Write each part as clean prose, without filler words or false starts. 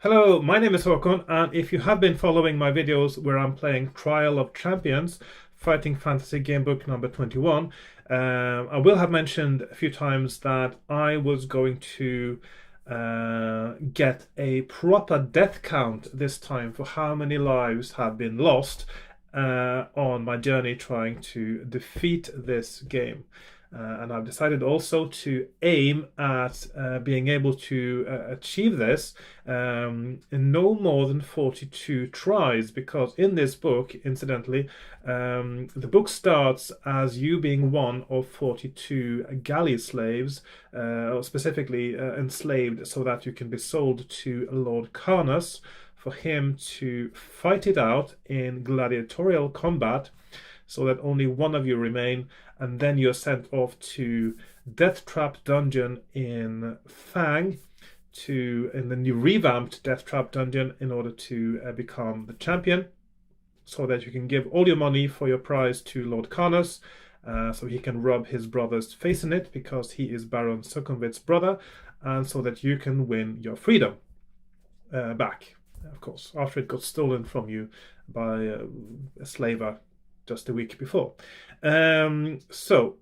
Hello, my name is Hakon, and if you have been following my videos where I'm playing Trial of Champions, Fighting Fantasy Gamebook number 21, I will have mentioned a few times that I was going to get a proper death count this time for how many lives have been lost on my journey trying to defeat this game. And I've decided also to aim at being able to achieve this in no more than 42 tries, because in this book, incidentally, the book starts as you being one of 42 galley slaves, or specifically enslaved, so that you can be sold to Lord Karnas for him to fight it out in gladiatorial combat, so that only one of you remain, and then you're sent off to Death Trap Dungeon in Fang, in the new revamped Death Trap Dungeon, in order to become the champion, so that you can give all your money for your prize to Lord Karnas, so he can rub his brother's face in it, because he is Baron Sukhumvit's brother, and so that you can win your freedom back, of course, after it got stolen from you by a slaver just a week before. So,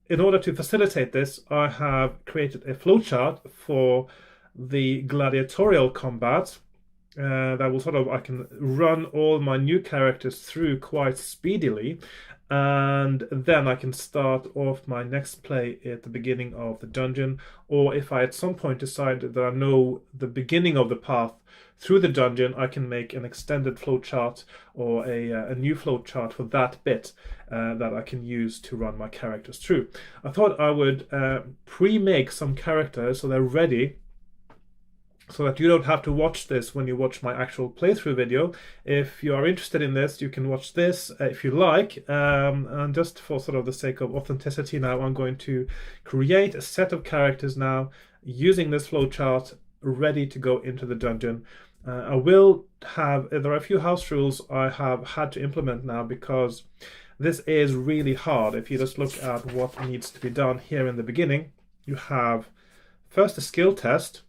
in order to facilitate this, I have created a flowchart for the gladiatorial combat that will I can run all my new characters through quite speedily, and then I can start off my next play at the beginning of the dungeon, or if I at some point decide that I know the beginning of the path through the dungeon, I can make an extended flowchart or a new flowchart for that bit that I can use to run my characters through. I thought I would pre-make some characters so they're ready, so that you don't have to watch this when you watch my actual playthrough video. If you are interested in this, you can watch this if you like. And just for the sake of authenticity now, I'm going to create a set of characters now using this flowchart, ready to go into the dungeon. I will have, there are a few house rules I have had to implement now, because this is really hard. If you just look at what needs to be done here in the beginning, you have first a skill test.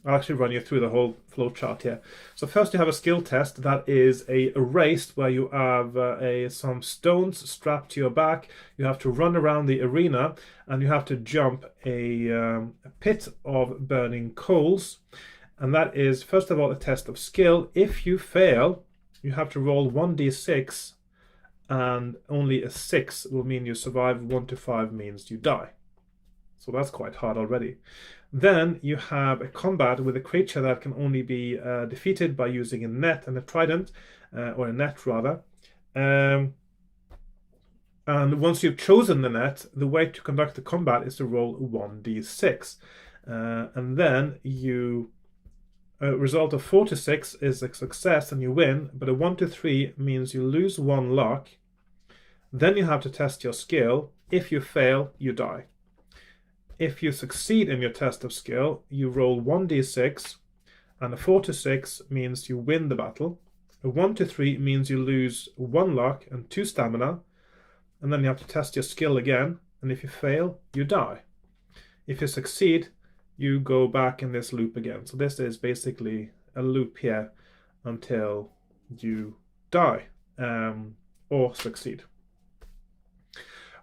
I'll actually run you through the whole flowchart here. So first you have a skill test that is a race where you have some stones strapped to your back. You have to run around the arena, and you have to jump a pit of burning coals. And that is, first of all, a test of skill. If you fail, you have to roll 1d6, and only a 6 will mean you survive. 1 to 5 means you die. So that's quite hard already. Then you have a combat with a creature that can only be defeated by using a net and a trident, or a net rather. And once you've chosen the net, the way to conduct the combat is to roll 1d6. And then a result of 4 to 6 is a success and you win, but a 1 to 3 means you lose 1 luck. Then you have to test your skill. If you fail, you die. If you succeed in your test of skill, you roll 1d6, and a 4 to 6 means you win the battle. A 1 to 3 means you lose 1 luck and 2 stamina, and then you have to test your skill again, and if you fail, you die. If you succeed, you go back in this loop again. So this is basically a loop here until you die or succeed.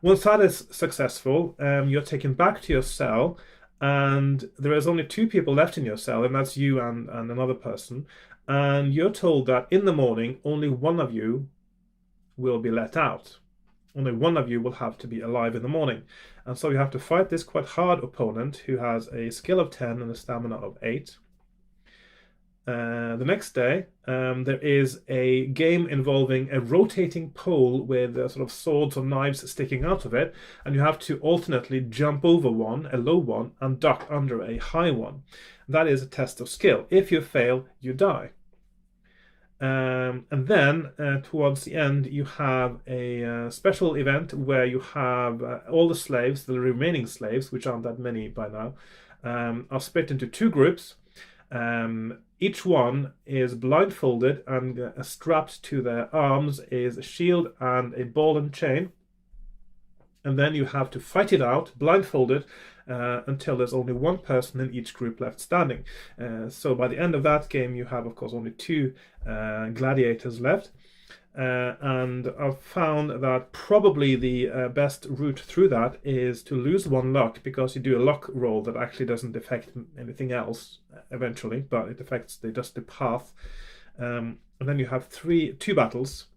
Once that is successful, you're taken back to your cell, and there is only 2 people left in your cell, and that's you and another person. And you're told that in the morning, only one of you will be let out. Only one of you will have to be alive in the morning. And so you have to fight this quite hard opponent who has a skill of 10 and a stamina of 8. The next day, there is a game involving a rotating pole with swords or knives sticking out of it, and you have to alternately jump over one, a low one, and duck under a high one. That is a test of skill. If you fail, you die. And then towards the end, you have a special event where you have all the slaves, the remaining slaves, which aren't that many by now, are split into 2 groups. Each one is blindfolded, and strapped to their arms is a shield and a ball and chain. And then you have to fight it out blindfolded until there's only one person in each group left standing. So by the end of that game, you have, of course, only 2 gladiators left. And I've found that probably the best route through that is to lose 1 luck, because you do a luck roll that actually doesn't affect anything else eventually, but it affects just the path. And then you have 2 battles.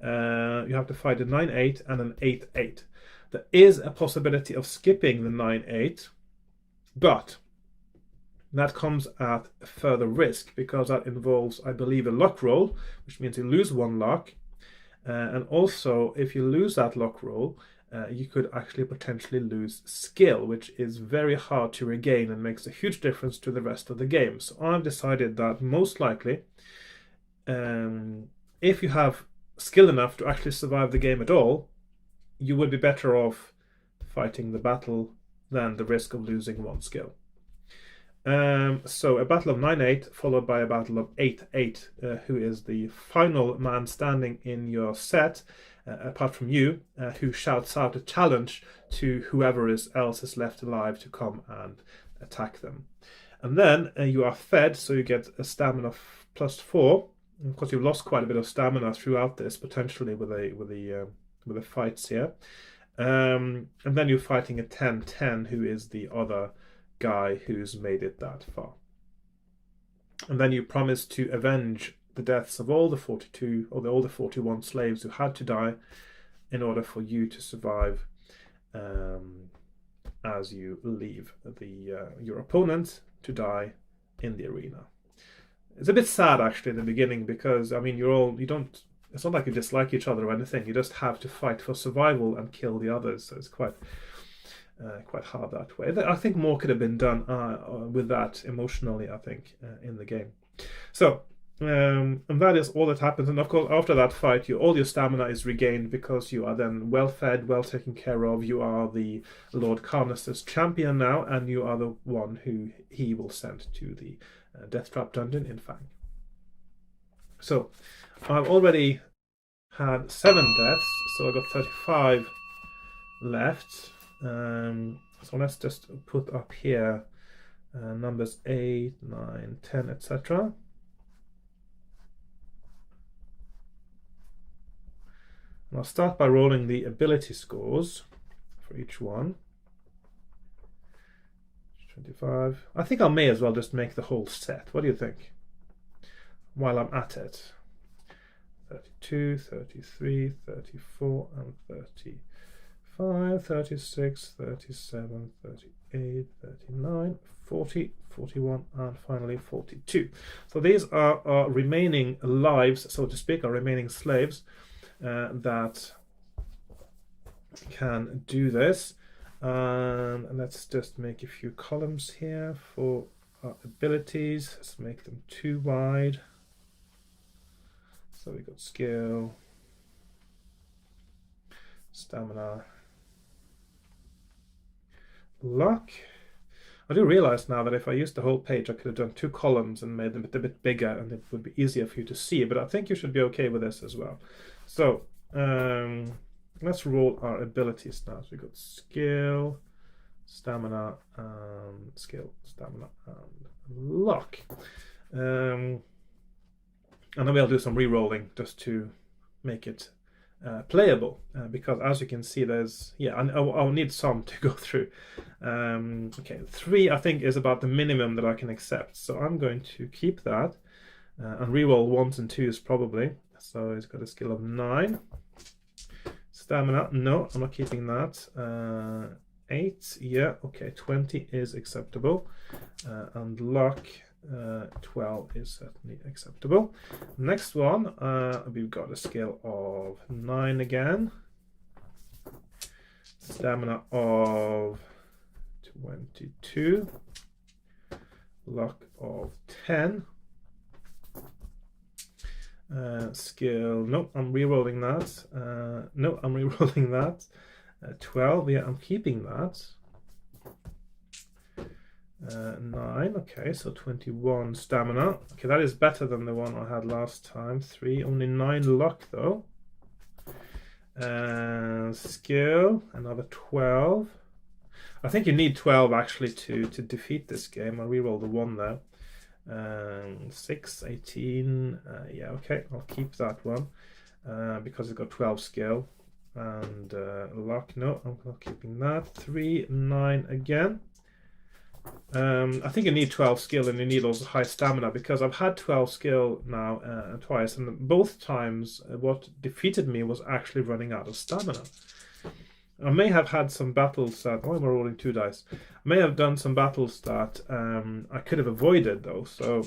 You have to fight a 9-8 and an 8-8. There is a possibility of skipping the 9-8, but that comes at further risk, because that involves, I believe, a luck roll, which means you lose 1 luck. And also, if you lose that luck roll, you could actually potentially lose skill, which is very hard to regain and makes a huge difference to the rest of the game. So I've decided that most likely, if you have skill enough to actually survive the game at all, you would be better off fighting the battle than the risk of losing 1 skill. So a battle of 9-8 followed by a battle of 8-8, who is the final man standing in your set, apart from you, who shouts out a challenge to whoever else is left alive to come and attack them. And then you are fed, so you get a stamina +4. Of course, you've lost quite a bit of stamina throughout this, potentially with the fights here. And then you're fighting a 10-10, who is the other guy who's made it that far. And then you promise to avenge the deaths of all the 42 or all the 41 slaves who had to die in order for you to survive as you leave your opponent to die in the arena. It's a bit sad actually in the beginning, because I mean it's not like you dislike each other or anything. You just have to fight for survival and kill the others. So it's quite hard that way. I think more could have been done with that emotionally, I think, in the game. So, and that is all that happens. And of course, after that fight, all your stamina is regained, because you are then well fed, well taken care of. You are the Lord Carnus's champion now, and you are the one who he will send to the Death Trap dungeon in Fang. So, I've already had 7 deaths, so I've got 35 left. So let's just put up here numbers 8, 9, 10, etc. And I'll start by rolling the ability scores for each one. 25. I think I may as well just make the whole set. What do you think? While I'm at it. 32, 33, 34, and 35, 36, 37, 38, 39, 40, 41, and finally 42. So these are our remaining lives, so to speak, our remaining slaves that can do this. And let's just make a few columns here for our abilities. Let's make them too wide. So we got skill, stamina, luck. I do realize now that if I used the whole page, I could have done 2 columns and made them a bit bigger, and it would be easier for you to see, but I think you should be okay with this as well. So let's roll our abilities now. So we got skill, stamina, skill, stamina, and luck. And then we'll do some re-rolling just to make it playable, because as you can see, there's I'll need some to go through. Okay, 3 I think is about the minimum that I can accept, so I'm going to keep that and re-roll 1s and 2s probably. So he's got a skill of 9. Stamina, no, I'm not keeping that. 8, yeah, okay, 20 is acceptable, and luck, 12 is certainly acceptable. Next one, we've got a skill of 9 again, stamina of 22, luck of 10, skill, no, I'm re-rolling that, no, I'm re-rolling that, 12, yeah, I'm keeping that. 9, okay, so 21 stamina. Okay, that is better than the one I had last time. 3, only 9 luck though. Skill, another 12. I think you need 12 actually to defeat this game. I'll reroll the 1 there. 6, 18. Yeah, okay, I'll keep that one because it's got 12 skill. And luck, no, I'm not keeping that. 3, 9 again. I think you need 12 skill and you need also high stamina, because I've had 12 skill now twice, and both times what defeated me was actually running out of stamina. I may have had some battles that... Oh, I'm rolling 2 dice. I may have done some battles that I could have avoided, though. So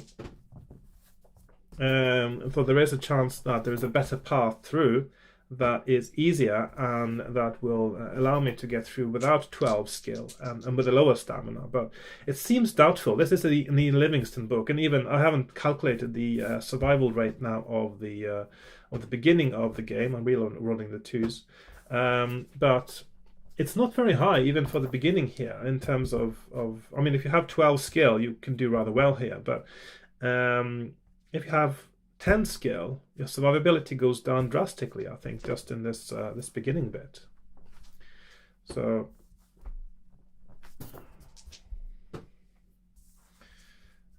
there is a chance that there is a better path through that is easier and that will allow me to get through without 12 skill and with a lower stamina. But it seems doubtful. This is the Livingston book, and even I haven't calculated the survival rate now of the beginning of the game. I'm rolling the 2s. But it's not very high even for the beginning here in terms of I mean, if you have 12 skill, you can do rather well here. But if you have 10 skill, your survivability goes down drastically, I think, just in this this beginning bit. So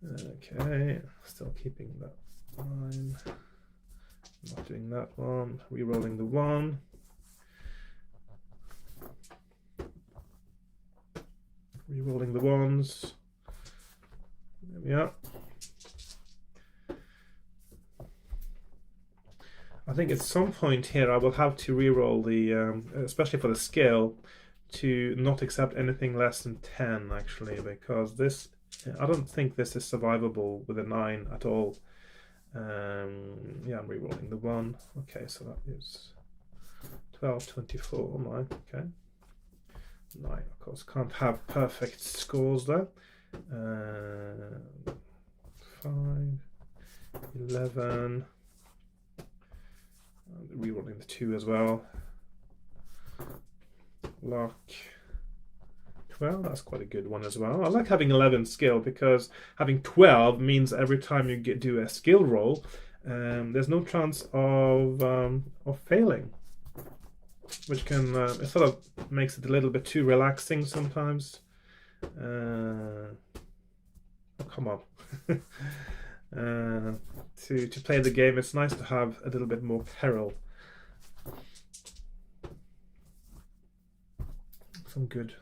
okay, still keeping that 9. Not doing that one. Rerolling the 1. Rerolling the 1s. There we are. I think at some point here I will have to reroll the, especially for the skill, to not accept anything less than 10 actually, because this, I don't think this is survivable with a 9 at all. Yeah, I'm rerolling the 1. Okay, so that is 12, 24, 9, okay. 9, of course, can't have perfect scores there. 5, 11. Rerolling the 2 as well. Luck 12, that's quite a good one as well. I like having 11 skill, because having 12 means every time you do a skill roll, there's no chance of failing, which can it sort of makes it a little bit too relaxing sometimes. Oh, come on. To play the game, it's nice to have a little bit more peril. Some good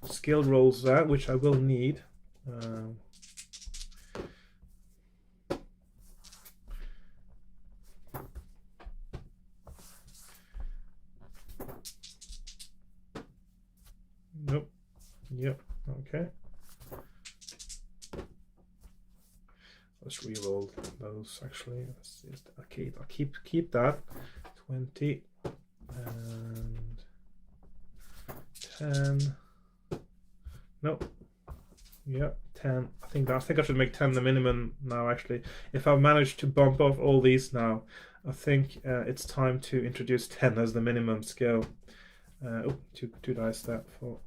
skill rolls there, which I will need. Nope. Yep. Okay. Let's reroll those actually. Let's just, I'll keep that. 20 and 10. Nope. Yep, 10. I think I should make 10 the minimum now actually. If I've managed to bump off all these now, I think it's time to introduce 10 as the minimum skill. Oh, two dice there for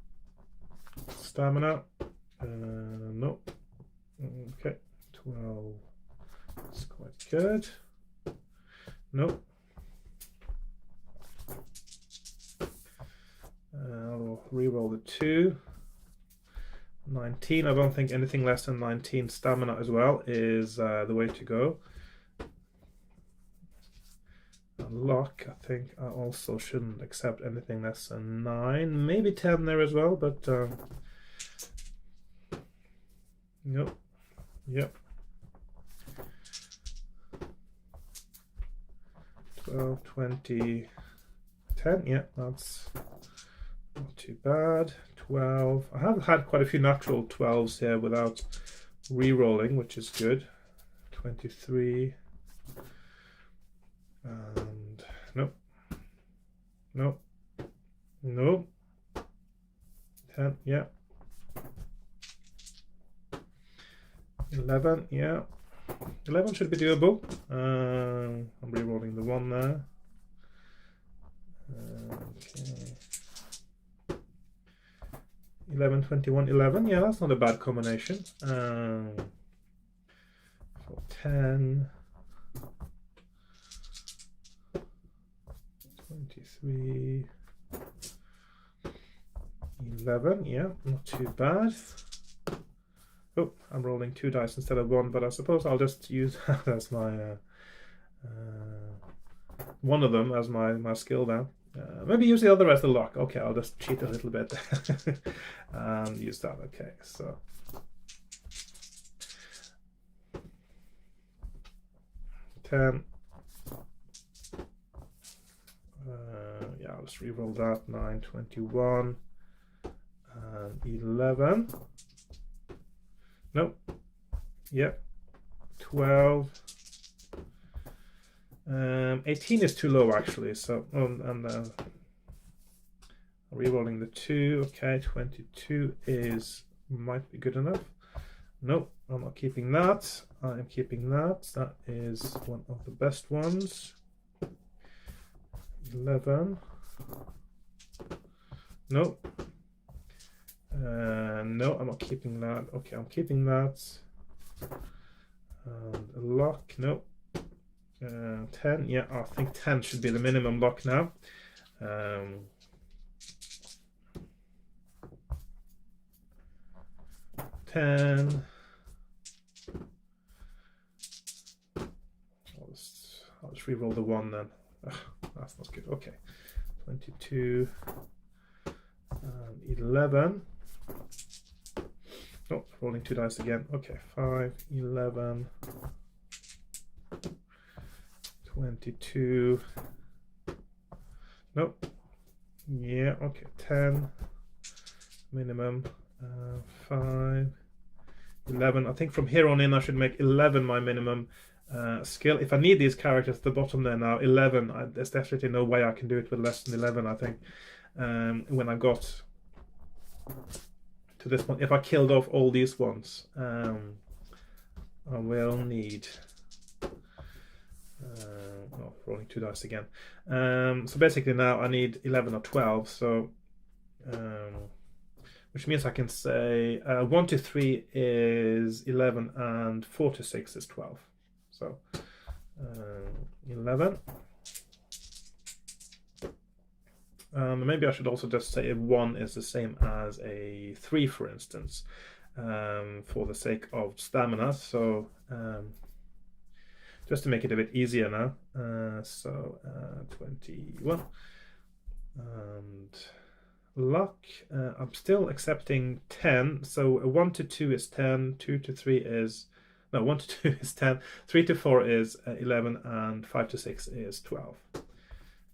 stamina. Nope. Okay. 12. That's quite good. Nope. I'll reroll the 2. 19. I don't think anything less than 19 stamina as well is the way to go. And luck, I think I also shouldn't accept anything less than 9. Maybe 10 there as well, but nope. Yep. 12, 20, 10. Yeah, that's not too bad. 12. I have had quite a few natural 12s here without re-rolling, which is good. 23. And nope. Nope. Nope. 10. Yeah. 11. Yeah. 11 should be doable. I'm re-rolling the 1 there. Okay. 11, 21, 11. Yeah, that's not a bad combination. For 10. 23. 11, yeah, not too bad. Oh, I'm rolling 2 dice instead of 1, but I suppose I'll just use that as my one of them as my skill now. Maybe use the other as the luck. Okay, I'll just cheat a little bit and use that. Okay, so 10. Yeah, I'll just re-roll that. 9, 21, and 11. Nope. Yep. 12. 18 is too low actually, so and re-rolling the 2. Okay, 22 might be good enough. Nope, I'm not keeping that. I am keeping that. That is one of the best ones. 11. Nope. No, I'm not keeping that. Okay, I'm keeping that. And a lock. Nope. 10. Yeah, I think 10 should be the minimum lock now. 10. I'll just re-roll the 1 then. Ugh, that's not good. Okay. 22 and 11. Oh, rolling 2 dice again. Okay, 5, 11, 22. Nope. Yeah, okay, 10 minimum. 5, 11. I think from here on in I should make 11 my minimum skill. If I need these characters at the bottom there now, 11, there's definitely no way I can do it with less than 11, I think. When I got to this point, if I killed off all these ones, I will need rolling 2 dice again. So basically now I need 11 or 12, so which means I can say 1 to 3 is 11 and 4 to 6 is 12. So 11. Maybe I should also just say if 1 is the same as a 3, for instance, for the sake of stamina. So just to make it a bit easier now. So 21 and luck. I'm still accepting 10. So 1 to 2 is 10. 2 to 3 is 1 to 2 is 10. 3 to 4 is 11, and 5 to 6 is 12.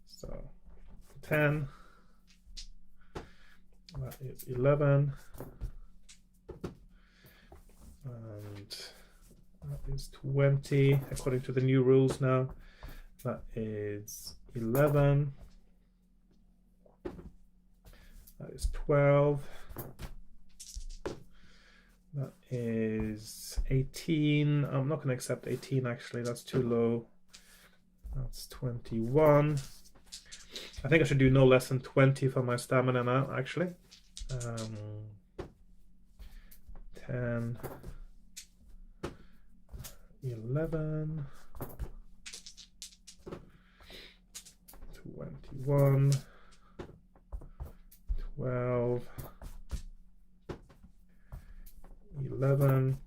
So 10. That is 11. And that is 20, according to the new rules now. That is 11. That is 12. That is 18. I'm not going to accept 18 actually, that's too low. That's 21. I think I should do no less than 20 for my stamina now, actually. 10, 11, 21, 12, 11,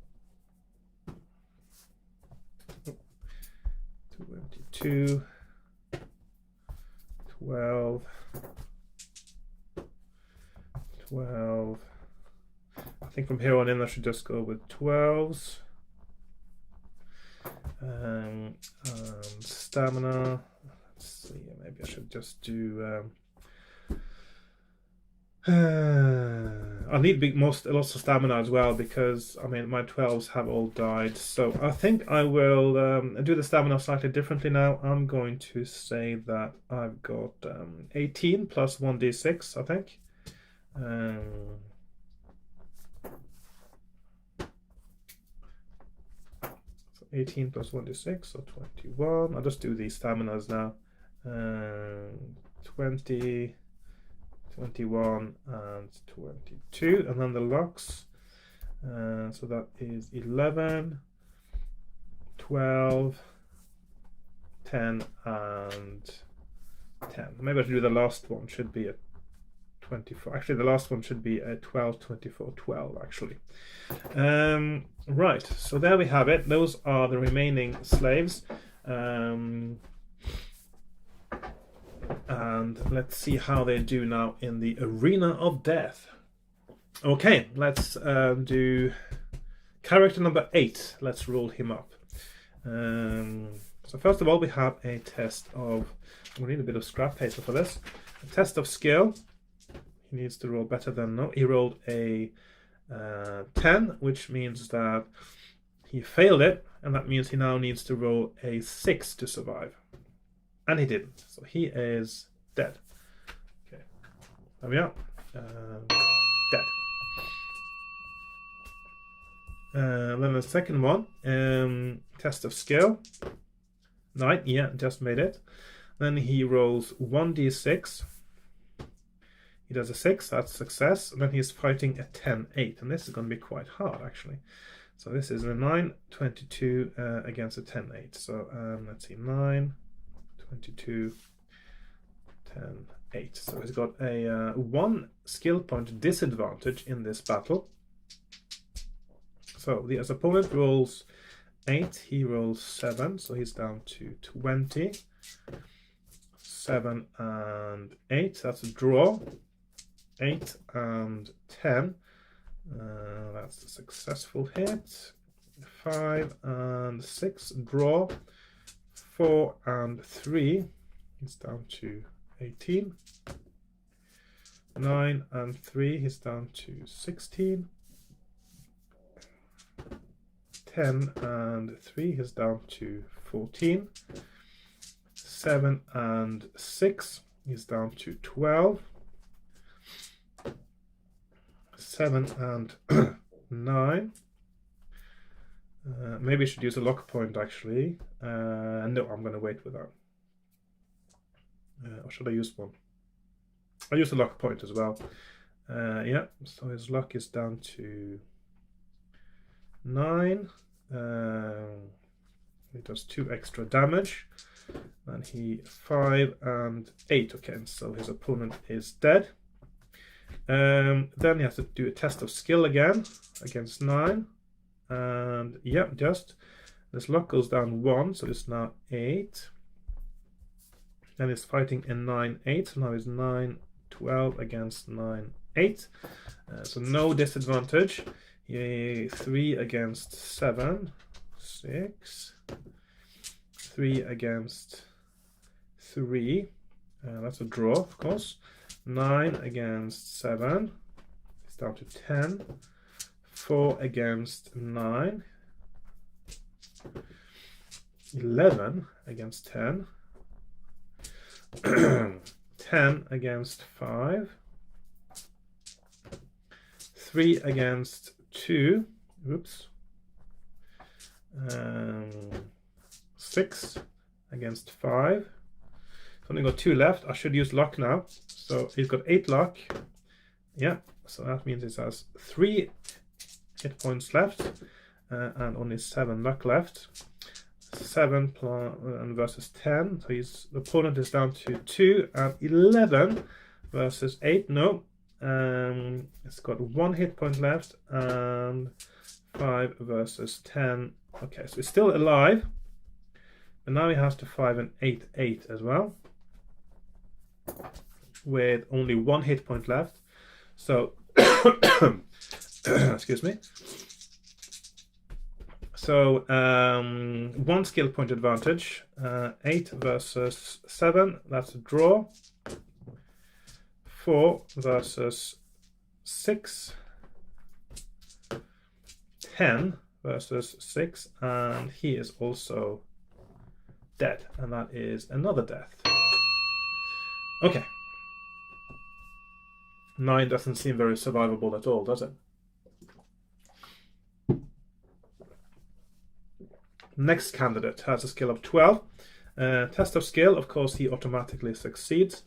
22, 12, 12. I think from here on in I should just go with 12s. And stamina. Let's see, maybe I should just do. I need lots of stamina as well, because I mean my 12s have all died. So I think I will do the stamina slightly differently now. I'm going to say that I've got 18 plus 1d6, I think. 18 plus 1d6, so 21. I'll just do these staminas now. 20, 21, and 22. And then the locks. So that is 11, 12, 10, and 10. Maybe I should do the last one. Should be a 24. Actually, the last one should be a 12, 24, 12, actually. Right, so there we have it. Those are the remaining slaves. And let's see how they do now in the Arena of Death. Okay, let's do character number 8. Let's roll him up. So first of all, we have a test of... We need a bit of scrap paper for this. A test of skill. He needs to roll better than... No, he rolled a 10, which means that he failed it, and that means he now needs to roll a 6 to survive. And he didn't, so he is dead. Okay, there we are. Dead. Then the second one, test of skill. 9, yeah, just made it. Then he rolls 1d6. He does a 6, that's success. And then he's fighting a 10, 8. And this is going to be quite hard, actually. So this is a 9, 22 against a 10, 8. So let's see, 9, 22, 10, 8. So he's got a 1 skill point disadvantage in this battle. So his opponent rolls 8, he rolls 7, so he's down to 20. 7 and 8, that's a draw. 8 and 10, that's a successful hit. 5 and 6, draw. 4 and 3, he's down to 18. 9 and 3, he's down to 16. 10 and 3, he's down to 14. 7 and 6, he's down to 12. 7 and 9. Maybe I should use a lock point, actually. No, I'm going to wait with that. Or should I use one? I'll use a lock point as well. Yeah, so his luck is down to 9. He does 2 extra damage. And he 5 and 8. Okay, so his opponent is dead. Then he has to do a test of skill again against 9. And yeah, just this luck goes down 1, so it's now 8. Then he's fighting a 9, 8. So now it's 9, 12 against 9, 8. So no disadvantage. 3 against 7, 6. 3 against 3. That's a draw, of course. 9 against 7. It's down to 10. 4 against 9. 11 against 10. 10 against 5. 3 against 2. Oops. 6 against 5. I've only got 2 left. I should use luck now. So he's got 8 luck. Yeah, so that means he has 3 hit points left and only 7 luck left. 7 versus 10. So his opponent is down to 2 and 11 versus 8. No. It's got 1 hit point left and 5 versus 10. Okay, so it's still alive. But now he has to 5 and 8, 8 as well. With only 1 hit point left. So, excuse me. So, 1 skill point advantage. 8 versus 7, that's a draw. 4 versus 6. 10 versus 6, and he is also dead, and that is another death. Okay. 9 doesn't seem very survivable at all, does it? Next candidate has a skill of 12. Test of skill, of course, he automatically succeeds.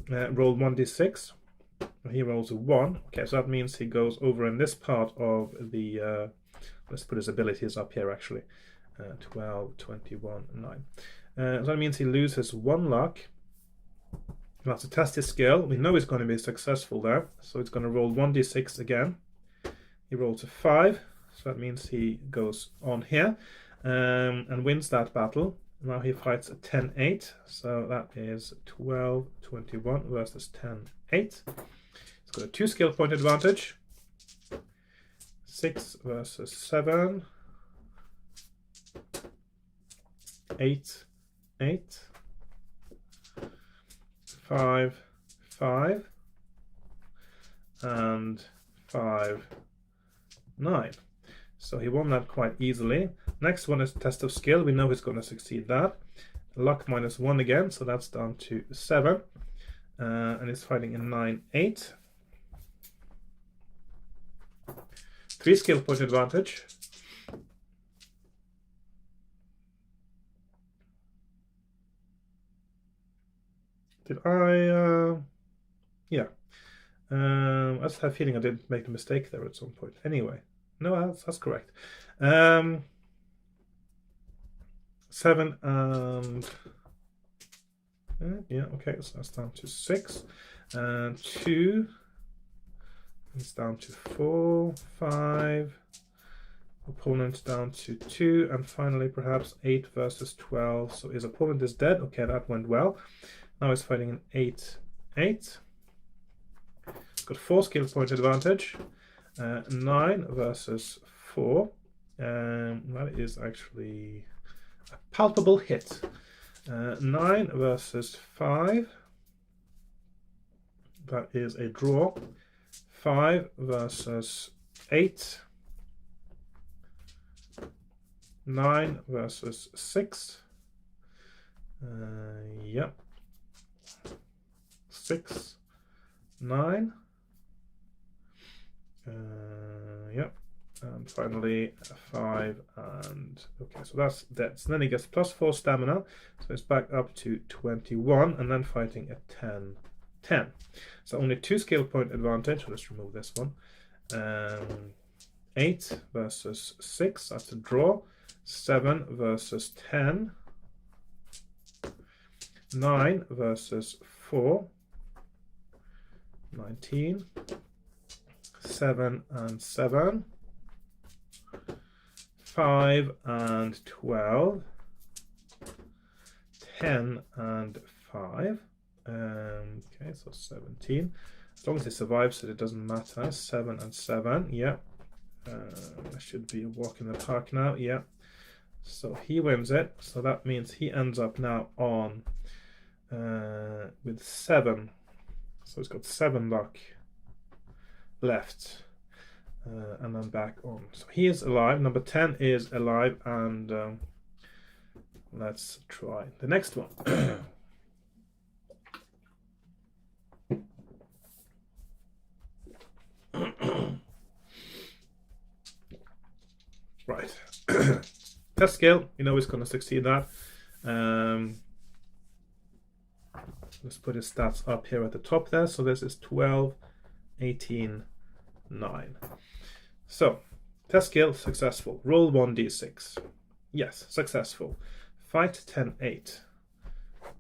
Roll 1d6. He rolls a 1. Okay, so that means he goes over in this part of the... let's put his abilities up here, actually. 12, 21, 9. So that means he loses 1 luck. Now to test his skill, we know he's going to be successful there, so it's going to roll 1d6 again. He rolls a 5, so that means he goes on here and wins that battle. Now he fights a 10-8, so that is 12-21 versus 10-8. He's got a 2 skill point advantage. 6 versus 7. 8, 8. 5, 5. And 5, 9. So he won that quite easily. Next one is test of skill. We know he's going to succeed that. Luck -1 again, so that's down to 7. And he's fighting a 9-8. 3 skill point advantage. Did I? Yeah. I just have a feeling I did make a mistake there at some point. Anyway, no, that's correct. 7 and yeah, okay, so that's down to 6 and 2. It's down to 4, 5. Opponent down to 2, and finally perhaps 8 versus 12. So his opponent is dead. Okay, that went well. Now he's fighting an 8-8. Got 4 skill point advantage. 9 versus 4. That is actually a palpable hit. 9 versus 5. That is a draw. 5 versus 8. 9 versus 6. Yep. 6, 9. Yep. And finally 5 and okay, so that's dead. So then he gets +4 stamina, so it's back up to 21, and then fighting a 10-10. So only 2 skill point advantage. Let's remove this one. 8 versus 6, that's a draw. 7 versus 10. 9 versus 4. 19. 7 and 7. 5 and 12. 10 and 5. Okay, so 17. As long as he survives it, it doesn't matter. 7 and 7. Yeah. That should be a walk in the park now. Yeah. So he wins it. So that means he ends up now on with 7. So he's got 7 luck left. And then back on. So he is alive. Number 10 is alive. And let's try the next one. Right. Test skill. You know he's going to succeed that. Let's put his stats up here at the top there. So this is 12, 18, 9. So, test skill successful. Roll 1d6. Yes, successful. Fight 10-8.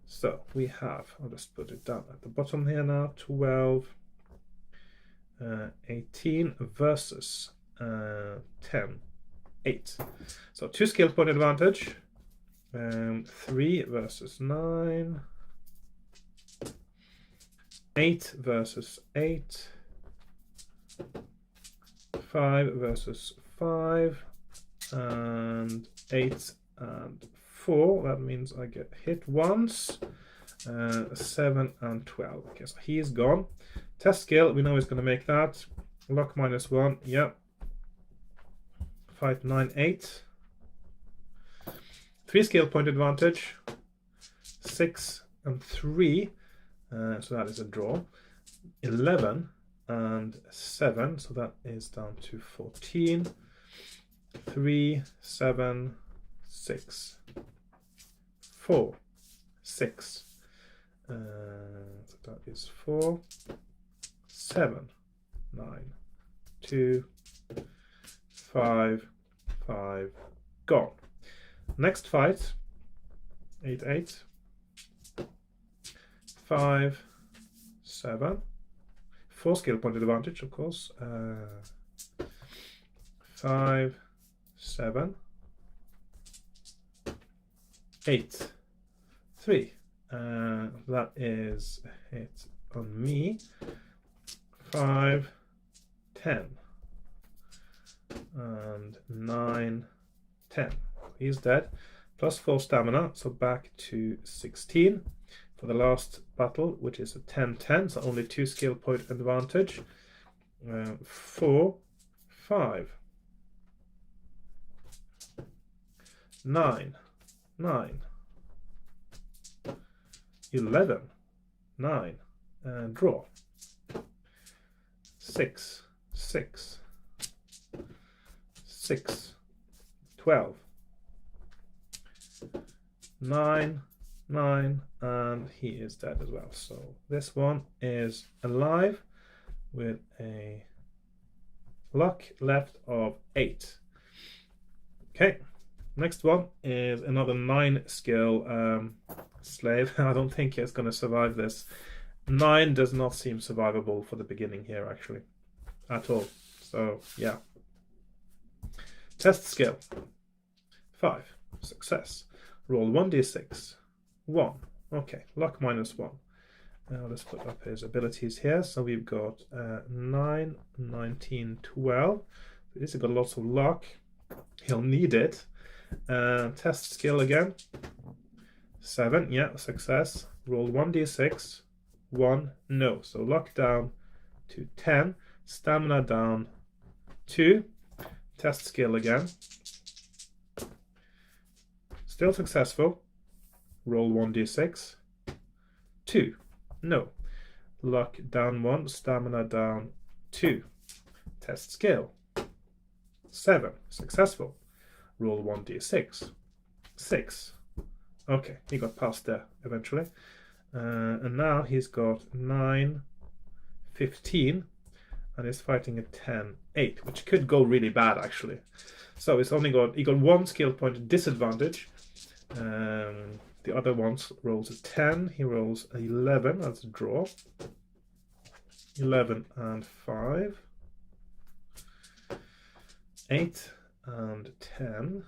So we have, I'll just put it down at the bottom here now, 12, 18 versus 10, 8. So 2 skill point advantage. 3 versus 9. 8 versus 8. 5 versus 5. And 8 and 4. That means I get hit once. 7 and 12. Okay, so he is gone. Test skill, we know he's going to make that. Luck -1. Yep. Fight 9-8. 3 skill point advantage. 6 and 3. So that is a draw. 11 and 7. So that is down to 14. 3, 7, 6. 4, 6. So that is 4, 7, 9, 2, 5, 5. Gone. Next fight. 8, 8. 5, 7. 4 skill point advantage, of course. 5, 7, 8, 3. That is a hit on me. 5, 10, and 9, 10. He's dead. Plus 4 stamina, so back to 16 for the last battle, which is a 10-10, so only 2 skill point advantage. 4, 5, 9, 9, 11, 9, and draw. 6, 6, 6, 12, 9, 9, and he is dead as well. So this one is alive with a luck left of 8. Okay, next one is another 9 skill slave. I don't think he's going to survive this. 9 does not seem survivable for the beginning here, actually, at all. So yeah. Test skill. 5. Success. Roll 1d6. 1. Okay, luck -1. Now let's put up his abilities here. So we've got 9, 19, 12. He's got lots of luck. He'll need it. Test skill again. 7. Yeah, success. Roll 1d6. 1. No. So luck down to 10. Stamina down 2. Test skill again. Still successful. Roll 1d6. 2. No. Luck down 1. Stamina down 2. Test skill. 7. Successful. Roll 1d6. 6. Okay, he got past there eventually. And now he's got 9, 15, and he's fighting a 10, 8, which could go really bad actually. So he got 1 skill point disadvantage. The other one rolls a 10, he rolls a 11, that's a draw. 11 and 5. 8 and 10.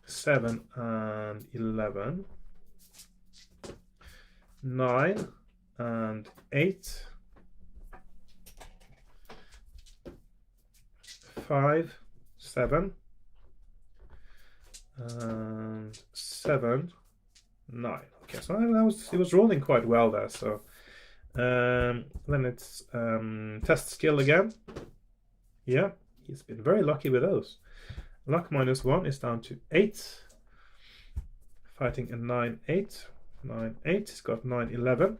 7 and 11. 9 and 8. 5, 7. And 7, 9. Okay, so he was rolling quite well there. So then it's test skill again. Yeah, he's been very lucky with those. Luck -1 is down to 8. Fighting a 9, 8. 9, 8. He's got 9, 11.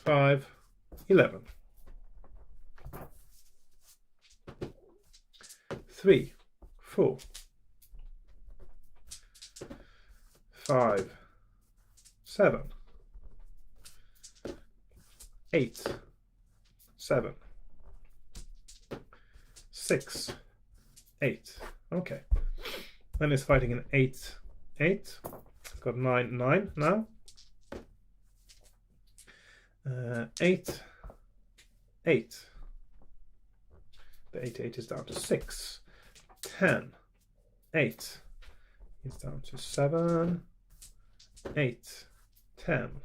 5, 11. 3, 4. 5, 7. 8, 7. 6, 8. Okay. Then he's fighting an 8, 8. He's got 9, 9 now. 8, 8. The 8, 8 is down to 6. 10, 8. He's down to 7, 8, 10,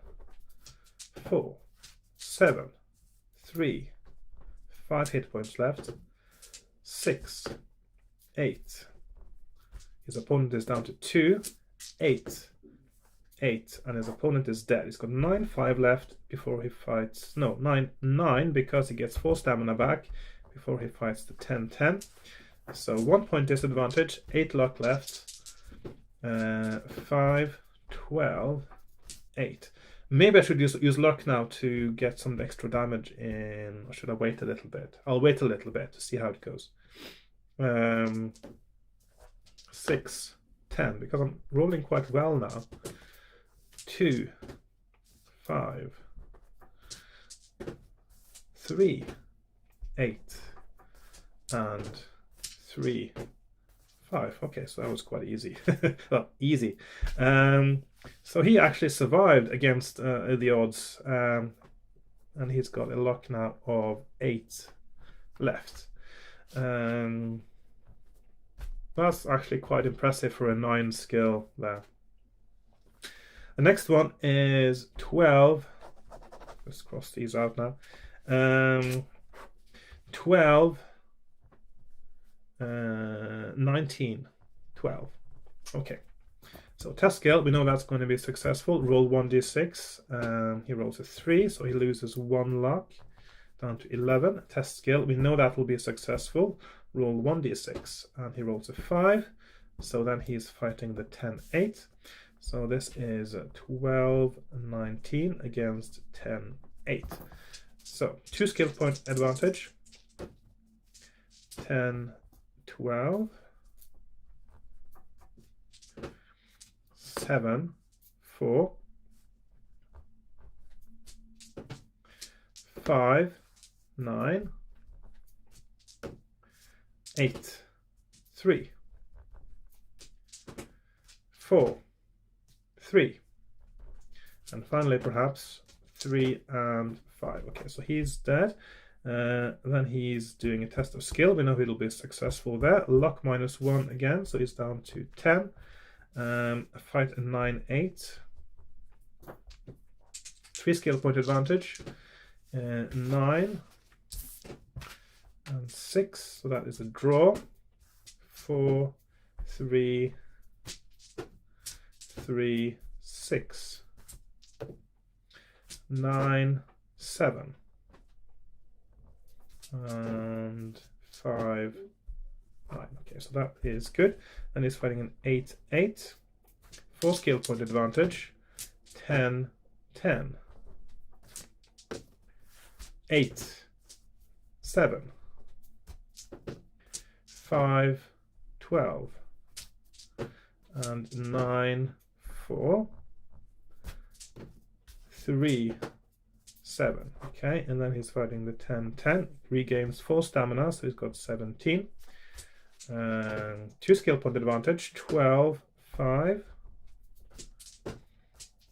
4, 7, 3, 5 hit points left. 6, 8. His opponent is down to 2, 8, 8, and his opponent is dead. He's got 9, 5 left before he fights. No, 9, 9, because he gets 4 stamina back before he fights the 10, 10. So 1 point disadvantage, 8 luck left. 5, 12, 8. Maybe I should use luck now to get some extra damage in, or should I wait a little bit? I'll wait a little bit to see how it goes. 6, 10, because I'm rolling quite well now. 2, 5, 3, 8, and 3, 5. Okay, so that was quite easy. Well, easy. So he actually survived against the odds, and he's got a luck now of 8 left. That's actually quite impressive for a 9 skill there. The next one is 12. Let's cross these out now. 12, 19, 12. Okay. So test skill, we know that's going to be successful. Roll 1d6. He rolls a 3, so he loses 1 luck, down to 11. Test skill, we know that will be successful. Roll 1d6, and he rolls a 5. So then he's fighting the 10-8. So this is 12-19 against 10-8. So 2 skill point advantage. 10-12. 7-4. 5-9. 8-3. 4-3. And finally, perhaps 3 and 5. Okay, so he's dead. Then he's doing a test of skill. We know he'll be successful there. Luck -1 again, so he's down to 10. Fight a 9-8. 3 skill point advantage. 9 and 6, so that is a draw. 4, 3, 3, 6. 9, 7. And 5, 9. Okay, so that is good. And he's fighting an 8-8. 4 skill point advantage. 10, 10. 8, 7. 5, 12. And 9, 4. 3, 7. Okay, and then he's fighting the 10-10. Regains 4 stamina, so he's got 17. 2 skill point advantage. 12, 5.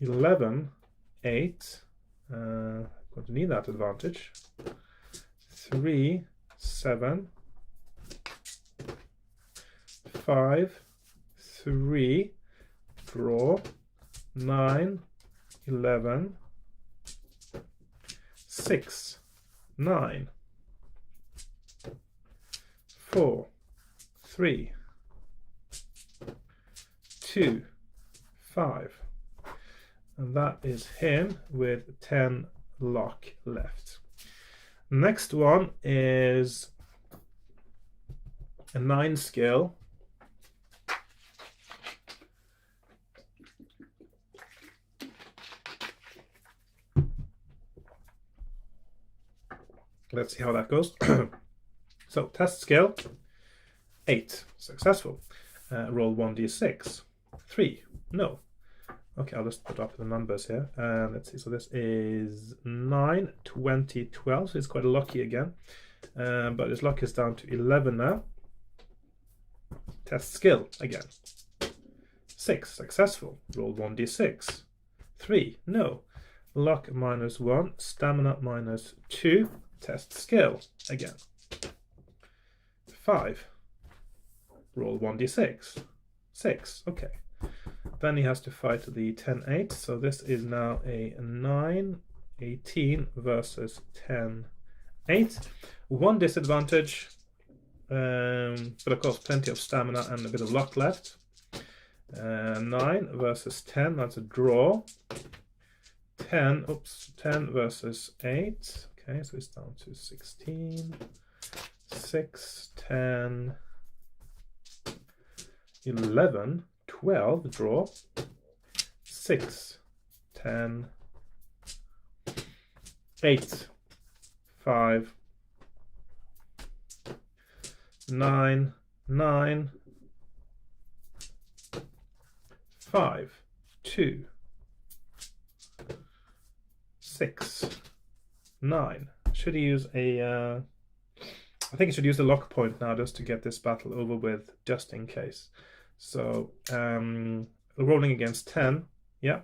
11, 8. Going to need that advantage. 3, 7. 5, 3. Draw. 9, 11. 6, 9. 4, 3. 2, 5. And that is him with 10 luck left. Next one is a 9 skill. Let's see how that goes. So test skill 8, successful. Roll 1d6. 3, no. Okay, I'll just put up the numbers here. Let's see, so this is 9, 20, 12, so it's quite lucky again. But his luck is down to 11 now. Test skill again. 6, successful. Roll 1d6. 3, no. Luck -1, stamina -2. Test skill again. 5. Roll 1d6. 6. Okay. Then he has to fight the 10-8. So this is now a 9-18 versus 10-8. 1 disadvantage, but of course plenty of stamina and a bit of luck left. 9 versus 10. That's a draw. 10 versus 8. Okay, so it's down to 16, 6, 10, 11, 12, draw, 6, 10, 8, 5, 9, 9, 5, 2, 6, 9. Should he use a I think he should use the lock point now just to get this battle over with, just in case. So rolling against 10, Yeah,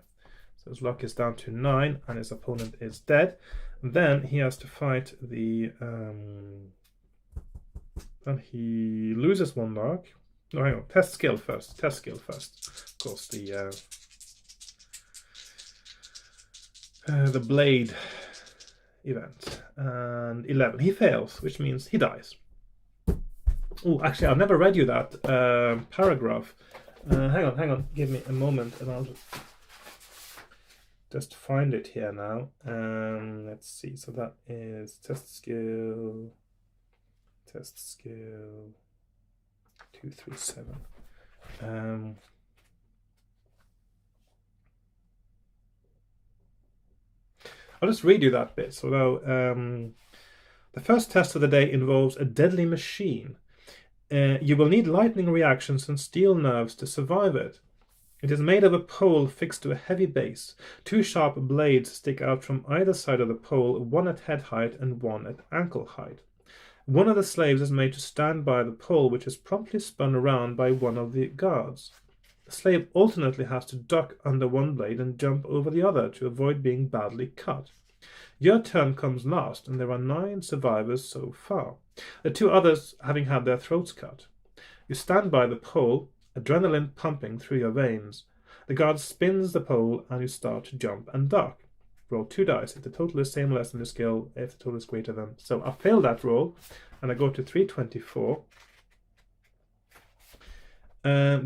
so his luck is down to 9 and his opponent is dead. And then he has to fight the and he loses 1 luck. No, hang on, test skill first. Test skill first. Of course, the blade event. And 11. He fails, which means he dies. Oh, actually, I've never read you that paragraph. Hang on. Give me a moment, and I'll just find it here now. Let's see. So that is test skill 237. I'll just read you that bit. So the first test of the day involves a deadly machine. You will need lightning reactions and steel nerves to survive it. It is made of a pole fixed to a heavy base. 2 sharp blades stick out from either side of the pole, 1 at head height and 1 at ankle height. One of the slaves is made to stand by the pole, which is promptly spun around by one of the guards. The slave alternately has to duck under one blade and jump over the other to avoid being badly cut. Your turn comes last, and there are 9 survivors so far, the 2 others having had their throats cut. You stand by the pole, adrenaline pumping through your veins. The guard spins the pole, and you start to jump and duck. Roll 2 dice. If the total is same or less than your skill, if the total is greater than. So I failed that roll, and I go to 324.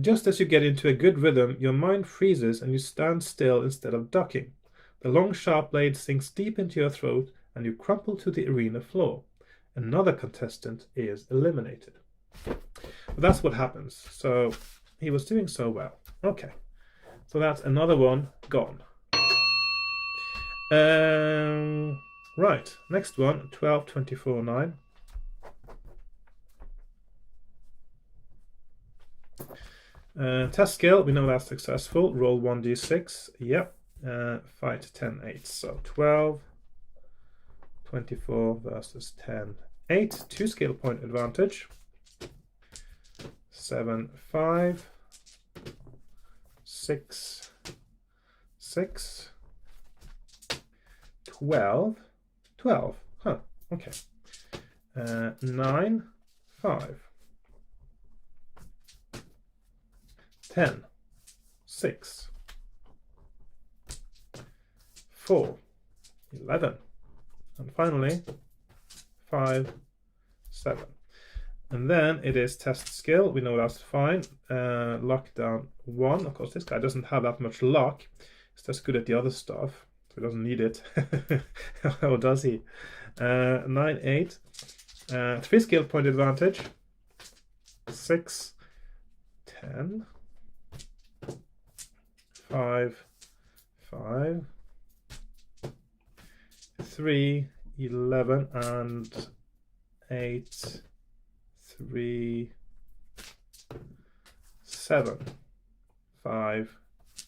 Just as you get into a good rhythm, your mind freezes and you stand still instead of ducking. The long sharp blade sinks deep into your throat and you crumple to the arena floor. Another contestant is eliminated. But that's what happens. So he was doing so well. Okay, so that's another one gone. Right, next one, 12, 24, 9. Test skill, we know that's successful. Roll 1d6. Yep. Fight 10, 8. So 12, 24 versus 10, 8. 2 skill point advantage. 7, 5, 6, 6, 12, 12. Huh, okay. 9, 5. 10, 6, 4, 11, and finally 5, 7. And then it is test skill. We know that's fine. Luck down 1. Of course, this guy doesn't have that much luck. He's just good at the other stuff, so he doesn't need it. Or does he? 9, 8. 3 skill point advantage. 6, 10. 5, 5, 3, 11, and 8, 3, 7, 5.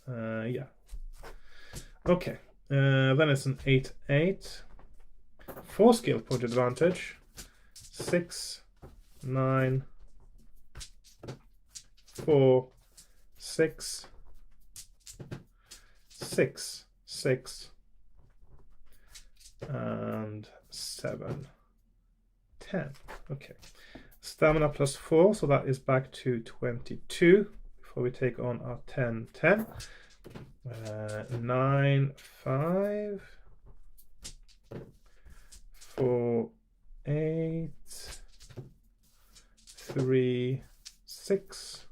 Yeah. Okay. Then it's an 8, 8. 4 skill point advantage. 6, 9, 4, 6. 6, 6, and 7, 10. Okay. Stamina plus 4, so that is back to 22 before we take on our 10, 10. 9, 5, 4, 8, 3, 6,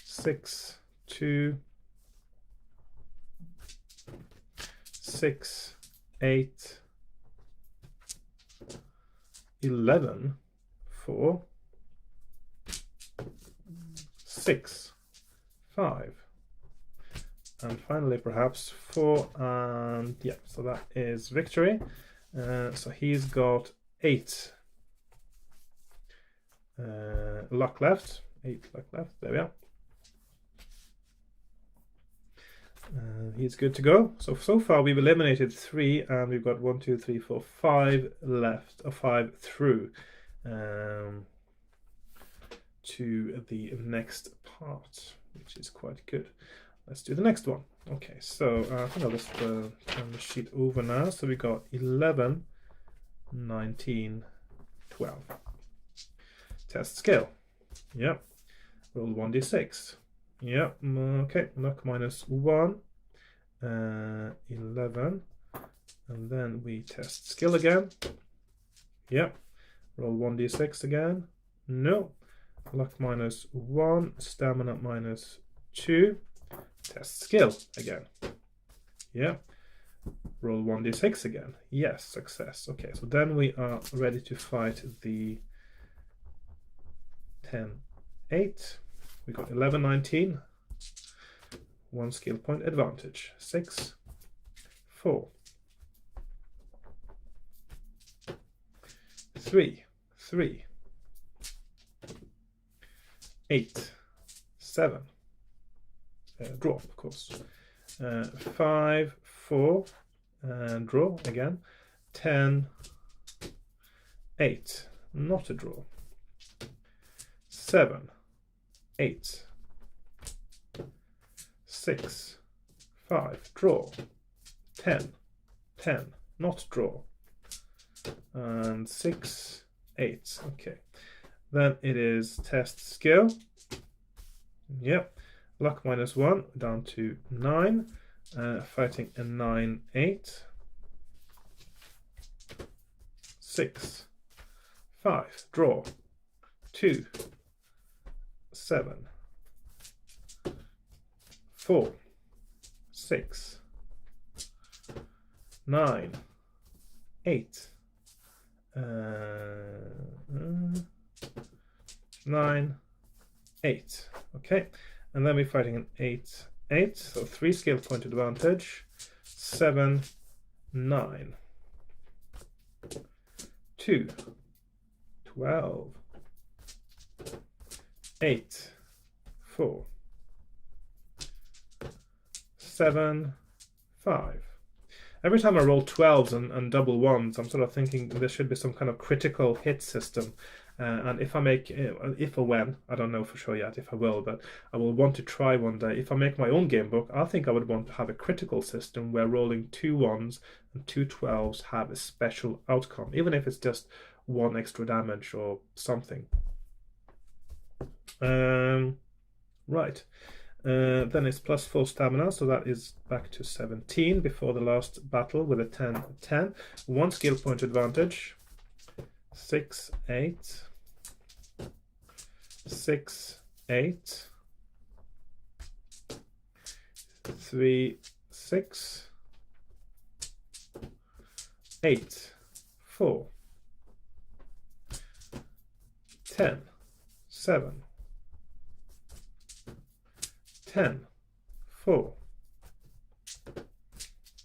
6, 2, 6, 8, 11, 4, 6, 5, and finally perhaps 4, and yeah, so that is victory. So he's got 8 luck left. 8 luck left. There we are. He's good to go. So far we've eliminated 3, and we've got 1, 2, 3, 4, 5 left, or 5 through to the next part. which is quite good. Let's do the next one. Okay, so I think I'll just turn the sheet over now. So we got 11, 19, 12. Test skill. Yep. Roll 1d6. Yep. Okay. Luck -1. 11. And then we test skill again. Yep. Roll 1d6 again. No. Luck -1. Stamina -2. Test skill again. Yep. Roll 1d6 again. Yes, success. Okay, so then we are ready to fight the 10, 8. We got 11, 19. 1 skill point advantage. 6, 4, 3, 3, 8, 7. Draw, of course. 5, 4, and draw again. 10, 8, not a draw. 7, 8, 6, 5, draw. 10, 10, not draw. And 6, 8. Okay. Then it is test skill. Yep. Luck -1 down to 9. Fighting a 9, 8. 6, 5, draw. 2, 7, 4, 6, 9, 8, 9, 8. Okay, and then we're fighting an 8, 8. So 3 skill point advantage. 7, 9, 2, 12, 8, 4, 7, 5. Every time I roll 12s and double ones, I'm sort of thinking there should be some kind of critical hit system. And if I make, if or when, I don't know for sure yet if I will, but I will want to try one day. If I make my own game book, I think I would want to have a critical system where rolling 2 1s and 2 12s have a special outcome, even if it's just 1 extra damage or something. Right. Then it's +4 stamina, so that is back to 17 before the last battle with a 10, 10. 1 skill point advantage. 6, 8. 6, 8. 3, 6. 8, 4. 10, 7. 10, 4,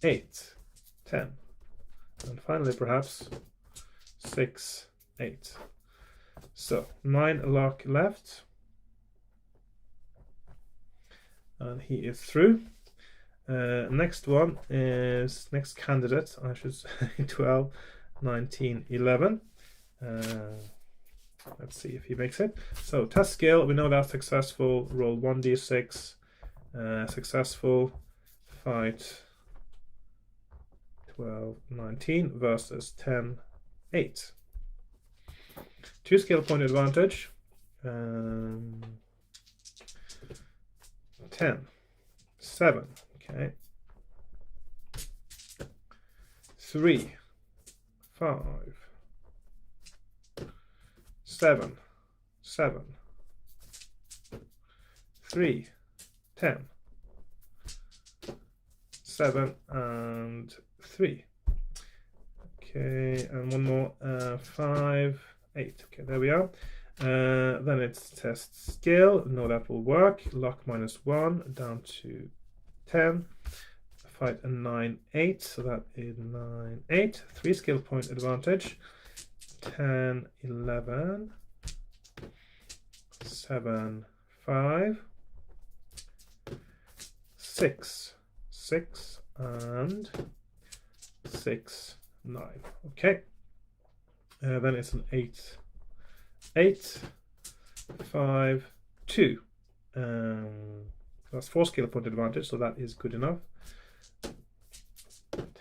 8, 10, and finally perhaps 6, 8. So 9 luck left, and he is through. Next one is next candidate, I should say. 12, 19, 11. Let's see if he makes it. So test skill, we know that's successful. Roll 1d6. Successful. Fight 12, 19 versus 10, 8. 2 skill point advantage. 10, 7. Okay. 3, 5. 7, 7. 3, 10. 7 and 3. Okay, and one more. 5, 8. Okay, there we are. Then it's test skill. No, that will work. Luck -1 down to 10. Fight a 9, 8. So that is 9, 8. 3 skill point advantage. 10, 11. 7, 5. 6, 6, and 6, 9. Okay. Then it's an 8, 8, 5, 2. That's 4 skill point advantage, so that is good enough.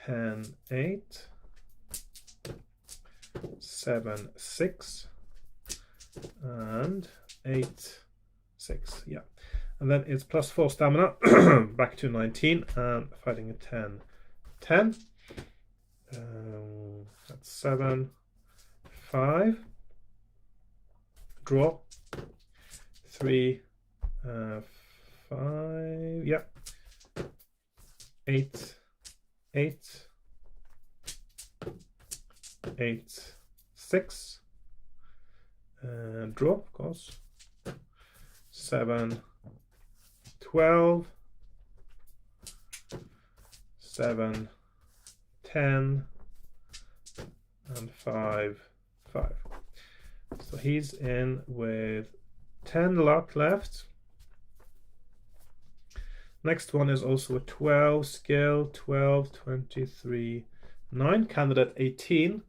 10, 8, 7, 6, and 8, 6. Yeah, and then it's plus 4 stamina, back to 19, and fighting a 10, 10. That's 7, 5. Draw. 3, 5. Yeah. 8, 8, 8, 6. Draw, of course. 7, 12. 7, 10, and 5, 5. So he's in with 10 luck left. Next one is also a 12 skill, 12, 23, 9, candidate 18.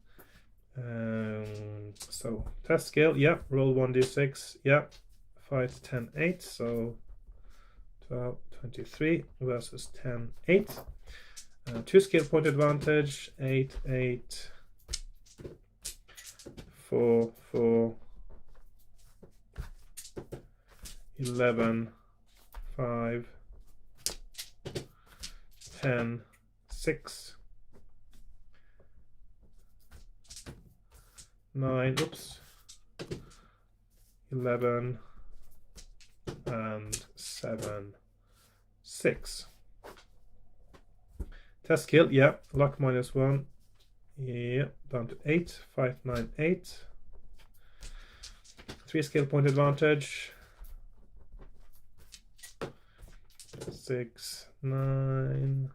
So test skill, yeah, roll 1d6, yeah, fight 10, 8, so 12, 23 versus 10, 8. 2 skill point advantage, 8, 8, 4, 4, 11, 5, 10, 6, 9, oops, 11, and 7, 6. Test skill, yeah, luck -1, yeah, down to 8, 5, 9, 8. 3 skill point advantage, 6, 9,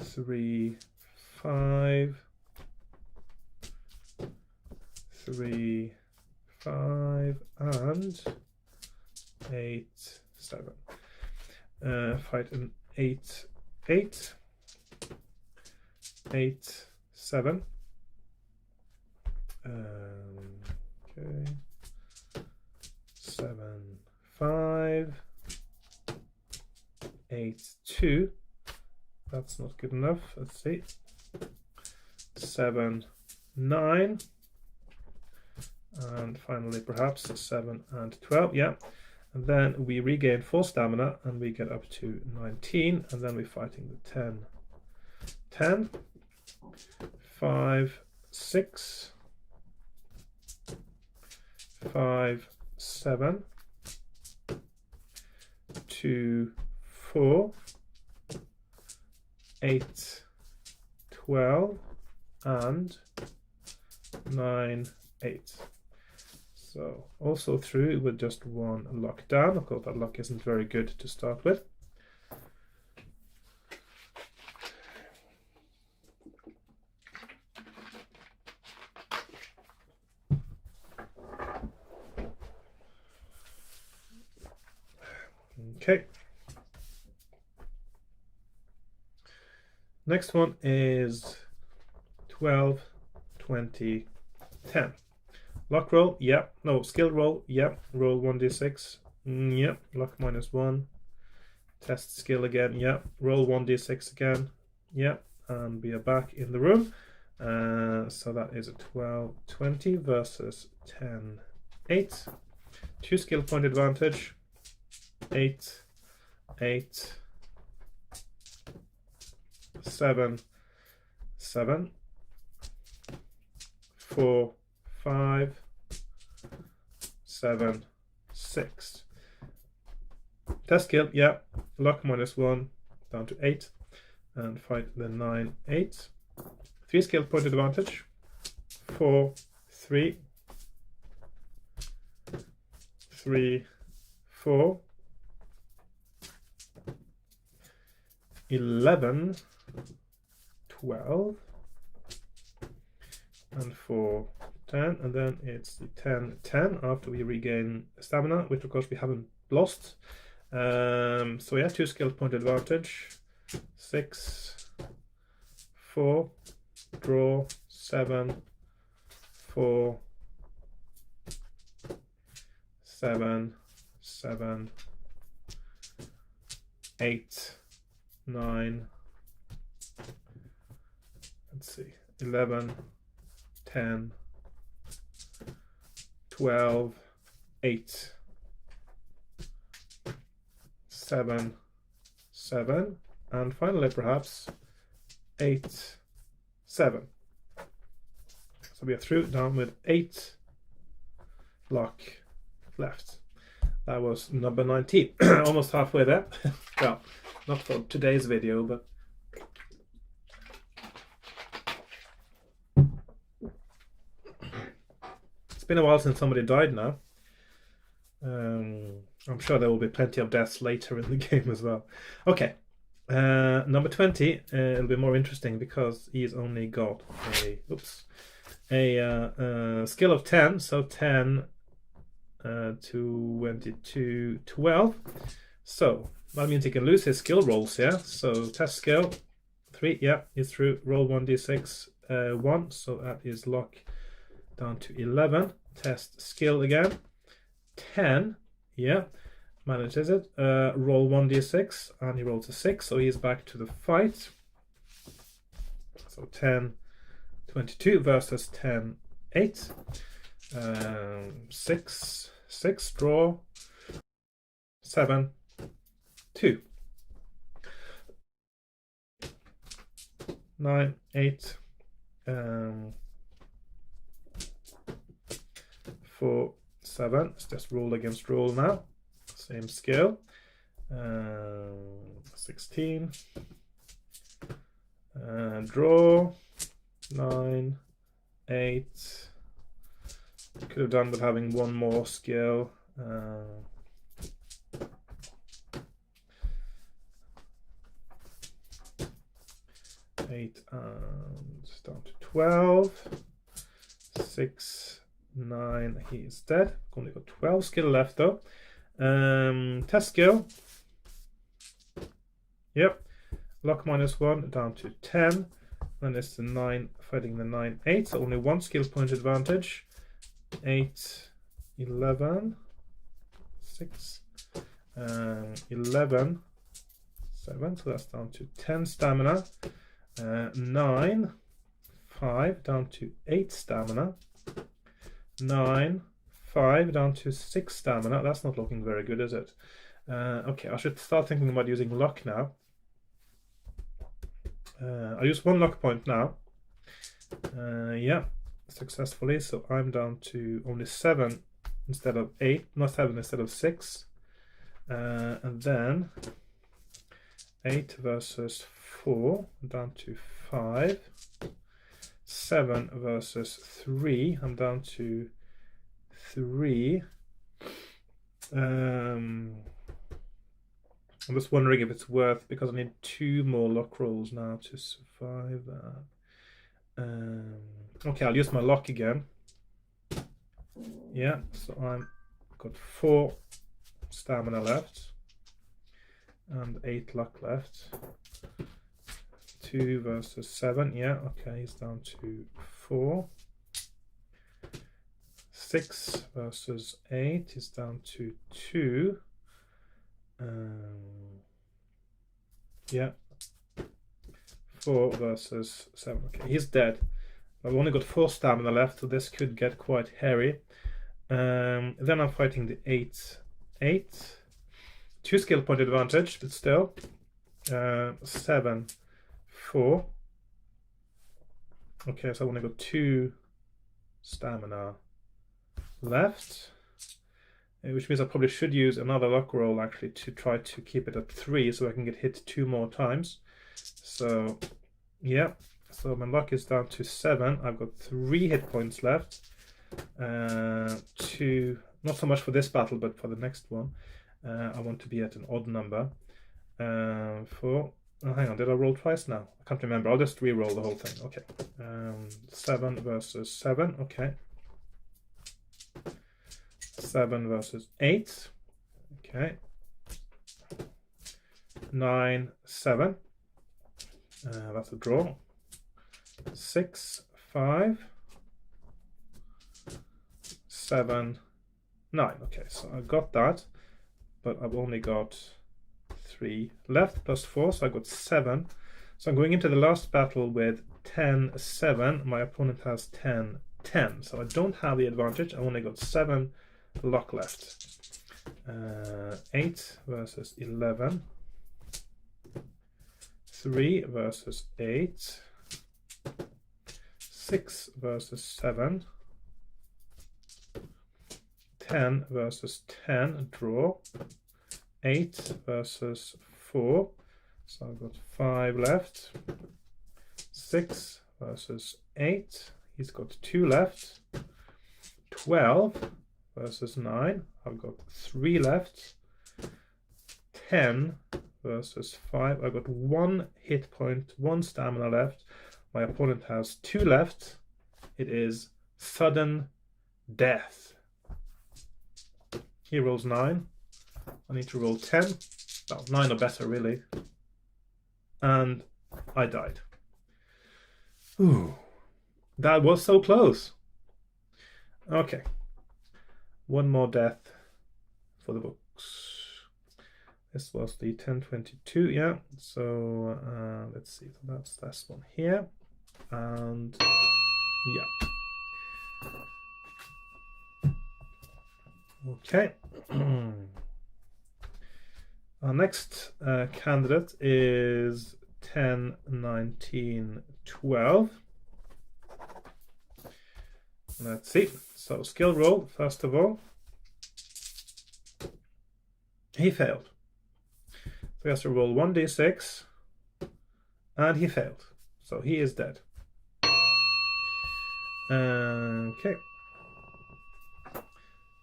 3, 5, 3, 5, and 8, 7. Fight an 8, 8, 8, 7. Okay. 7, 5, 8, 2. That's not good enough. Let's see. 7, 9. And finally, perhaps 7 and 12. Yeah. And then we regain 4 stamina and we get up to 19. And then we're fighting the 10, 10, 5, 6, 5, 7, 2, 4, 8, 12, and 9, 8. So also through with just 1 luck down. Of course, that luck isn't very good to start with. Okay. Next one is 12, 20, 10. Luck roll, yeah. No, skill roll, yeah. Roll 1d6, yeah. Luck -1. Test skill again, yeah. Roll 1d6 again, yeah. And we are back in the room. So that is a 12, 20 versus 10, 8. 2 skill point advantage, 8, 8, 7, 7, 4, 5, 7, 6. Test skill, yeah. Luck -1, down to 8. And fight the 9, 8. 3 skill point advantage, 4, 3, 3, 4, 11, 12, and 4, 10, and then it's the 10, 10 after we regain stamina, which of course we haven't lost. So yeah, 2 skill point advantage, 6, 4, draw, 7, 4, 7, 7, 8, 9, let's see, 11, 10, 12, 8, 7, 7, and finally perhaps 8, 7. So we are through, down with 8 luck left. That was number 19. Almost halfway there. Well, not for today's video, but it's been a while since somebody died now. I'm sure there will be plenty of deaths later in the game as well. Okay, number 20. It'll be more interesting because he's only got a skill of 10. So 10, 22, 12. So that means he can lose his skill rolls here. So test skill 3. Yeah, he's through. Roll 1d6 1. So that is luck down to 11. Test skill again. 10, yeah, manages it. Roll 1d6, and he rolls a 6, so he's back to the fight. So 10, 22 versus 10, 8. 6, 6, draw. 7, 2. 9, 8. 4, 7. Let's just roll against roll now. Same skill. 16. Draw. 9, 8. Could have done with having one more skill. 8 and down to 12. 6. 9, he is dead. Only got 12 skill left though. Test skill. Yep. Luck -1 down to 10. Then it's the 9 fighting the 9, 8. So only 1 skill point advantage. 8, 11, 6, 11, 7. So that's down to 10 stamina. 9, 5 down to 8 stamina. 9, 5 down to 6 stamina. That's not looking very good, is it? Okay, I should start thinking about using luck now. I use 1 luck point now. Yeah, successfully. So I'm down to only 7 instead of 8, not 7 instead of 6. And then 8 versus 4, down to 5. 7 versus 3, I'm down to 3. I'm just wondering if it's worth, because I need 2 more luck rolls now to survive that. Okay, I'll use my luck again. Yeah, so I've got 4 stamina left and 8 luck left. 2 versus 7, yeah, okay, he's down to 4. 6 versus 8, he's down to 2. Yeah, 4 versus 7, okay, he's dead. I've only got 4 stamina left, so this could get quite hairy. Then I'm fighting the 8, 8. 2 skill point advantage, but still. 7, 4. Okay, so I've only got 2 stamina left, which means I probably should use another luck roll actually to try to keep it at 3 so I can get hit 2 more times. So yeah, so my luck is down to 7. I've got 3 hit points left. 2, not so much for this battle, but for the next one. I want to be at an odd number. 4. Oh, hang on, did I roll twice now? I can't remember. I'll just re-roll the whole thing. Okay. 7 versus 7. Okay. 7 versus 8. Okay. 9, 7. That's a draw. 6, 5. 7, 9. Okay, so I got that. but I've only got 3 left, plus 4, so I got 7. So I'm going into the last battle with 10-7. My opponent has 10-10, so I don't have the advantage. I only got 7 luck left. 8 versus 11. 3 versus 8. 6 versus 7. 10 versus 10, draw. 8 versus 4, so I've got 5 left. 6 versus 8, he's got 2 left. 12 versus 9, I've got 3 left. 10 versus 5, I've got 1 hit point, 1 stamina left. My opponent has 2 left. It is sudden death. He rolls 9. I need to roll 10. Well, 9 or better, really. And I died. Ooh, that was so close. Okay. 1 more death for the books. This was the 1022, yeah. So let's see. So that's this one here. And yeah. Okay. Our next candidate is 10, 19, 12. Let's see. So skill roll, first of all. He failed. So he has to roll 1d6. And he failed. So he is dead. Okay.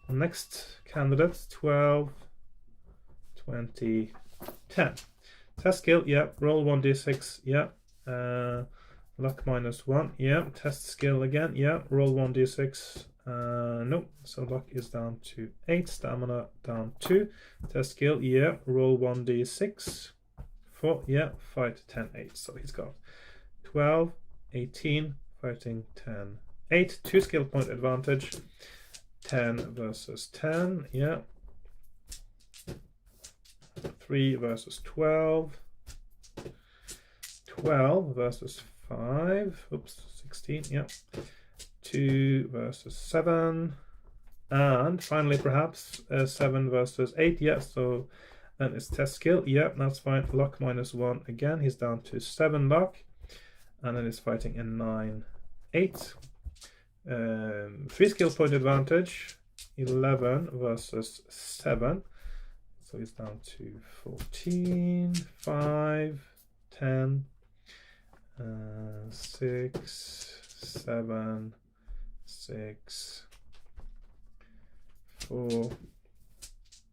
Next candidate, 12, 20, 10. Test skill, yeah. Roll 1d6, yeah. Luck -1, yeah. Test skill again, yeah. Roll 1d6, no. So luck is down to 8, stamina down 2. Test skill, yeah. Roll 1d6, 4, yeah. Fight 10, 8. So he's got 12, 18, fighting 10, 8. 2 skill point advantage. 10 versus 10, yeah. 3 versus 12. 12 versus 5. Oops, 16, yeah. 2 versus 7. And finally, perhaps 7 versus 8, yeah. So then it's test skill, yeah, that's fine. Luck -1 again. He's down to 7 luck. And then he's fighting in 9, 8. 3 skill point advantage, 11 versus 7, so he's down to 14, 5, 10, 6, 7, 6, 4,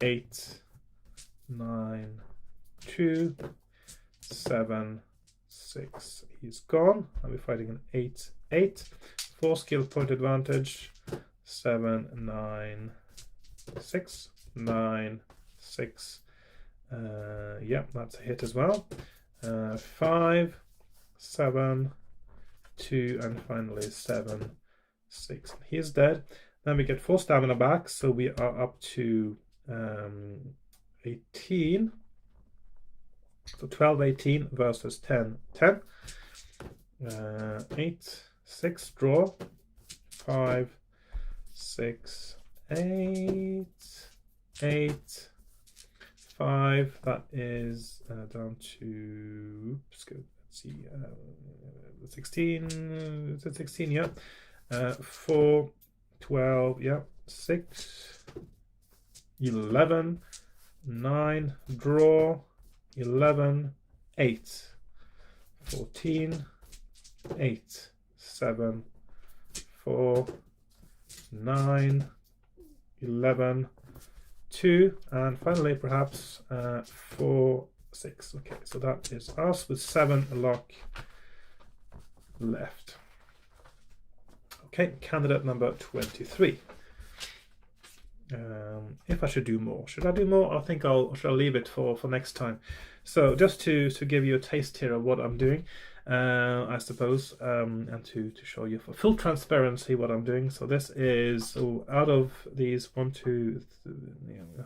8, 9, 2, 7, 6. He's gone. I'll be fighting an 8, 8. 4 skill point advantage. 7, 9, 6, 9, 6. Yeah, that's a hit as well. 5, 7, 2, and finally 7, 6. He's dead. Then we get 4 stamina back, so we are up to 18. So 12, 18 versus 10, 10. 8, 6, draw. 5, 6, 8, 8, 5. That is down to, oops, good. Let's see, 16, is it 16? Yeah. 4, 12, yeah. 6, 11, 9, draw. 11, 8, 14, 8, 7, 4, 9, 11, 2, and finally perhaps 4, 6. Okay, so that is us with 7 luck left. Okay, candidate number 23. If I should do more, should I do more? I think I'll leave it for next time. So just to give you a taste here of what I'm doing, I suppose, and to show you for full transparency what I'm doing. So this is out of these 1, 2,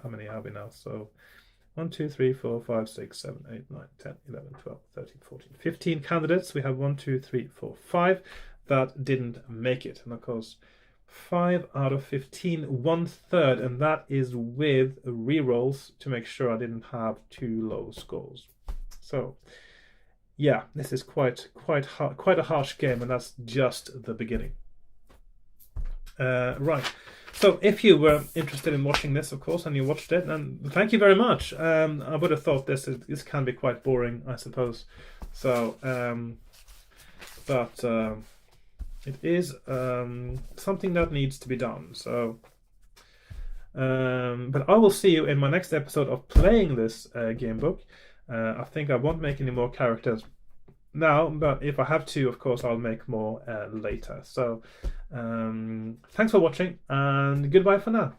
how many are we now? So 1, 2, 3, 4, 5, 6, 7, 8, 9, 10, 11, 12, 13, 14, 15 candidates. We have 1, 2, 3, 4, 5 that didn't make it. And of course, 5 out of 15, 1/3, and that is with rerolls to make sure I didn't have too low scores. So yeah, this is quite a harsh game, and that's just the beginning. Right. So if you were interested in watching this, of course, and you watched it, then thank you very much. I would have thought this can be quite boring, I suppose. So, but it is something that needs to be done. So, but I will see you in my next episode of playing this game book. I think I won't make any more characters now, but if I have to, of course, I'll make more later. So thanks for watching, and goodbye for now.